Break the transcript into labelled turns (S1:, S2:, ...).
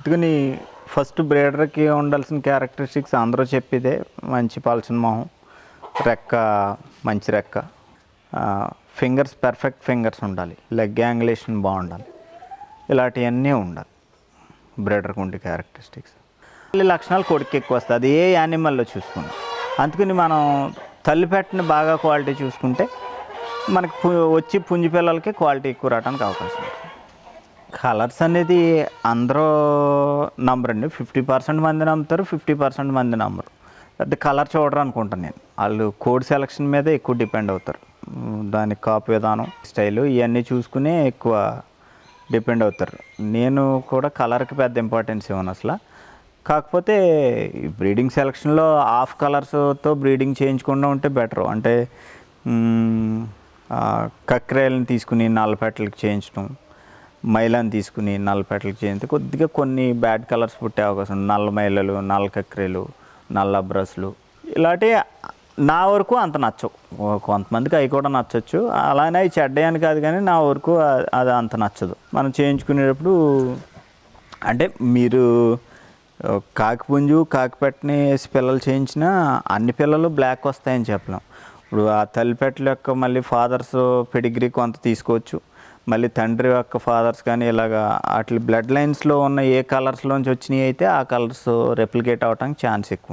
S1: అందుకని ఫస్ట్ బ్రీడర్కి ఉండాల్సిన క్యారెక్టరిస్టిక్స్ అందరూ చెప్పేదే మంచి పల్చన మొహం, రెక్క మంచి రెక్క, ఫింగర్స్ పర్ఫెక్ట్ ఫింగర్స్ ఉండాలి, లెగ్ యాంగులేషన్ బాగుండాలి, ఇలాంటివన్నీ ఉండాలి బ్రీడర్కి ఉండే క్యారెక్టరిస్టిక్స్. తల్లి లక్షణాలు కొడుకు ఎక్కువ వస్తుంది, అది ఏ యానిమల్లో చూసుకున్నాం. అందుకని మనం తల్లి పెట్టిన బాగా క్వాలిటీ చూసుకుంటే మనకు వచ్చి పుంజి పిల్లలకి క్వాలిటీ ఎక్కువ రావడానికి అవకాశం ఉంది. కలర్స్ అనేది అందరూ నమ్మరండి, 50% మంది నమ్ముతారు, 50% మంది నమ్మరు. పెద్ద కలర్ చూడరు అనుకుంటాను నేను. వాళ్ళు కోడ్ సెలక్షన్ మీదే ఎక్కువ డిపెండ్ అవుతారు. దాని కాపు విధానం, స్టైలు ఇవన్నీ చూసుకునే ఎక్కువ డిపెండ్ అవుతారు. నేను కూడా కలర్కి పెద్ద ఇంపార్టెన్స్ ఇవ్వను అసలు. కాకపోతే ఈ బ్రీడింగ్ సెలక్షన్లో హాఫ్ కలర్స్తో బ్రీడింగ్ చేయించకుండా ఉంటే బెటరు. అంటే కక్రేలను తీసుకుని నల్లపెట్టలకి చేయించడం, మైలాన్ని తీసుకుని నల్లపెట్టలకి చేయించి కొద్దిగా కొన్ని బ్యాడ్ కలర్స్ పుట్టే అవకాశం ఉంది. నల్ల మైలలు, నల్ల కక్రేలు, నల్ల బ్రస్లు ఇలాంటివి నా వరకు అంత నచ్చవు. కొంతమందికి అవి కూడా నచ్చచ్చు, అలానే అవి చెడ్డయని కాదు, కానీ నా వరకు అది అంత నచ్చదు. మనం చేయించుకునేటప్పుడు అంటే మీరు కాకిపుంజు కాకిపెట్టని వేసి పిల్లలు చేయించినా అన్ని పిల్లలు బ్లాక్ వస్తాయని చెప్పలేం. ఇప్పుడు ఆ తల్లిపెట్టల యొక్క మళ్ళీ ఫాదర్స్ పెడిగ్రీ కొంత తీసుకోవచ్చు, మళ్ళీ తండ్రి యొక్క ఫాదర్స్ కానీ ఇలాగా వాటి బ్లడ్ లైన్స్లో ఉన్న ఏ కలర్స్లోంచి వచ్చినాయి అయితే ఆ కలర్స్ రెప్లికేట్ అవ్వడానికి ఛాన్స్ ఎక్కువ.